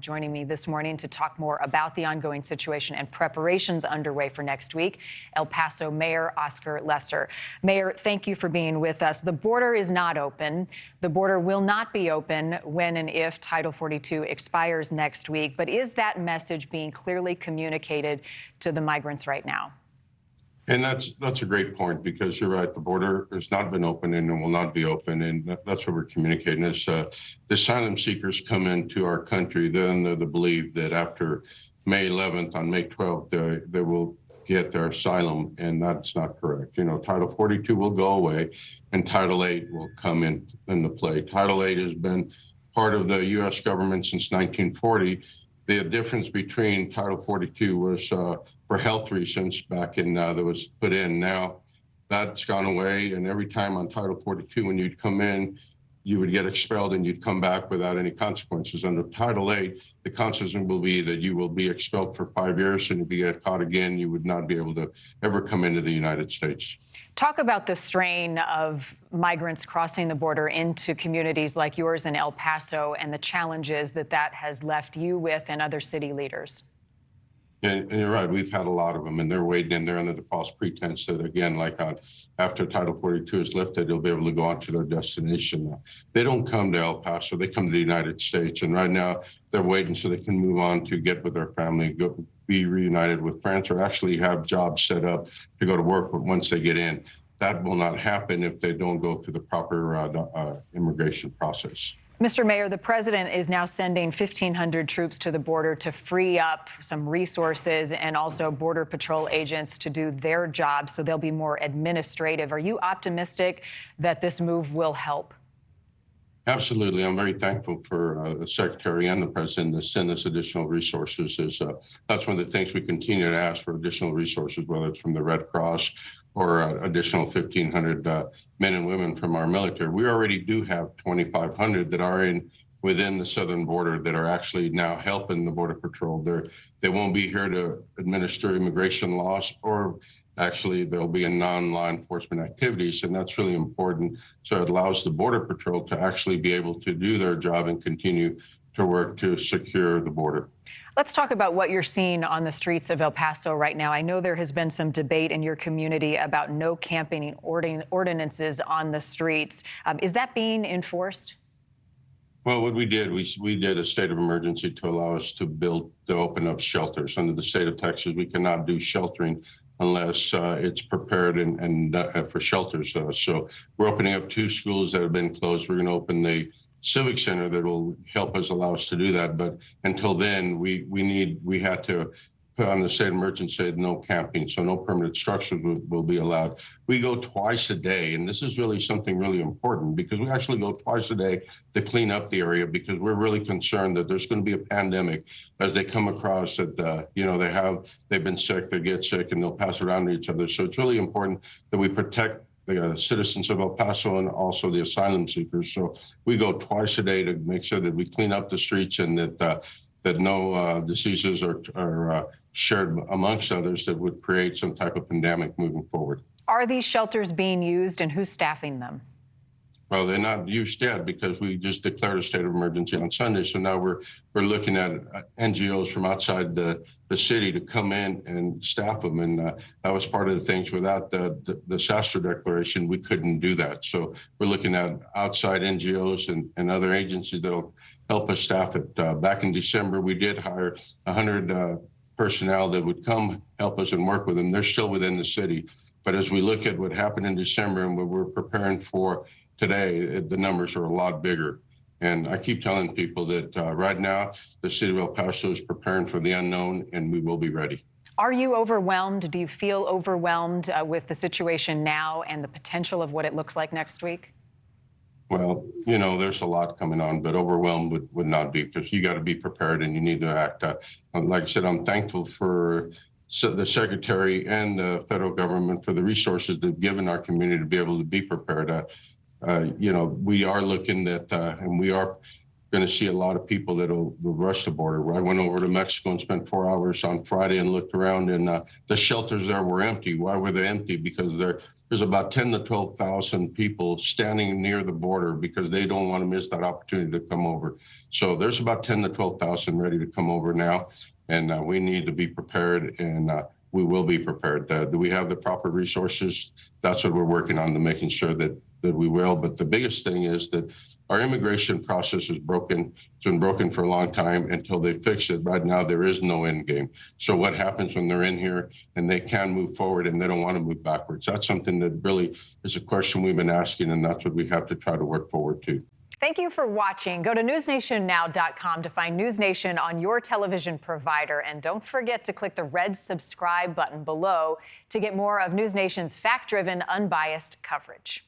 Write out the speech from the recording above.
Joining me this morning to talk more about the ongoing situation and preparations underway for next week, El Paso Mayor Oscar Leeser. Mayor, thank you for being with us. The border is not open. The border will not be open when and if Title 42 expires next week. But is that message being clearly communicated to the migrants right now? And that's a great point, because you're right. The border has not been open and it will not be open, and that's what we're communicating. As the asylum seekers come into our country, they're under the belief that after May 11th, on May 12th, they will get their asylum, and that's not correct. You know, Title 42 will go away, and Title 8 will come into play. Title 8 has been part of the U.S. government since 1940. The difference between Title 42 was for health reasons back in that was put in. Now that's gone away, and every time on Title 42, when you'd come in, you would get expelled and you'd come back without any consequences. Under Title 8, the consequence will be that you will be expelled for 5 years, and if you get caught again, you would not be able to ever come into the United States. Talk about the strain of migrants crossing the border into communities like yours in El Paso and the challenges that has left you with and other city leaders. And you're right, we've had a lot of them, and they're waiting in there under the false pretense that, again, like after Title 42 is lifted, they'll be able to go on to their destination. They don't come to El Paso, they come to the United States. And right now, they're waiting so they can move on to get with their family, be reunited with friends, or actually have jobs set up to go to work once they get in. That will not happen if they don't go through the proper immigration process. Mr. Mayor, the president is now sending 1,500 troops to the border to free up some resources and also Border Patrol agents to do their job, so they'll be more administrative. Are you optimistic that this move will help? Absolutely. I'm very thankful for the Secretary and the President to send us additional resources. That's one of the things we continue to ask for, additional resources, whether it's from the Red Cross or additional 1,500 men and women from our military. We already do have 2,500 that are within the southern border that are actually now helping the Border Patrol. They won't be here to administer immigration laws, or actually there'll be a non-law enforcement activities, and that's really important. So it allows the Border Patrol to actually be able to do their job and continue to work to secure the border. Let's talk about what you're seeing on the streets of El Paso right now. I know there has been some debate in your community about no camping ordinances on the streets. Is that being enforced? Well, what we did, we did a state of emergency to allow us to open up shelters. Under the state of Texas, we cannot do sheltering unless it's prepared and for shelters. So we're opening up 2 schools that have been closed. We're going to open the Civic Center that will help us allow us to do that. But until then, we had to put on the state of emergency, no camping, so no permanent structures will be allowed. We go twice a day, and this is really something really important, because we actually go twice a day to clean up the area, because we're really concerned that there's going to be a pandemic as they come across that, you know, they've been sick, they get sick, and they'll pass it around to each other. So it's really important that we protect the citizens of El Paso and also the asylum seekers. So we go twice a day to make sure that we clean up the streets, and that no diseases are shared amongst others that would create some type of pandemic moving forward. Are these shelters being used, and who's staffing them? Well, they're not used yet, because we just declared a state of emergency on Sunday. So now we're looking at NGOs from outside the city to come in and staff them. And that was part of the things. Without the disaster declaration, we couldn't do that. So we're looking at outside NGOs and other agencies that'll help us staff it. Back in December, we did hire 100 personnel that would come help us and work with them. They're still within the city. But as we look at what happened in December and what we're preparing for today, the numbers are a lot bigger. And I keep telling people that right now, the city of El Paso is preparing for the unknown, and we will be ready. Are you overwhelmed? Do you feel overwhelmed with the situation now and the potential of what it looks like next week? Well, you know, there's a lot coming on, but overwhelmed would not be, because you got to be prepared and you need to act. Like I said, I'm thankful for the Secretary and the federal government for the resources they've given our community to be able to be prepared. You know, we are looking at, and we are going to see a lot of people that'll rush the border. I went over to Mexico and spent 4 hours on Friday and looked around, and the shelters there were empty. Why were they empty? Because there's about 10 to 12,000 people standing near the border because they don't want to miss that opportunity to come over. So there's about 10 to 12,000 ready to come over now, and we need to be prepared, and we will be prepared. Do we have the proper resources? That's what we're working on, to making sure that we will. But the biggest thing is that our immigration process is broken. It's been broken for a long time until they fix it. Right now, there is no end game. So what happens when they're in here and they can move forward and they don't want to move backwards? That's something that really is a question we've been asking, and that's what we have to try to work forward to. Thank you for watching. Go to newsnationnow.com to find NewsNation on your television provider. And don't forget to click the red subscribe button below to get more of NewsNation's fact-driven, unbiased coverage.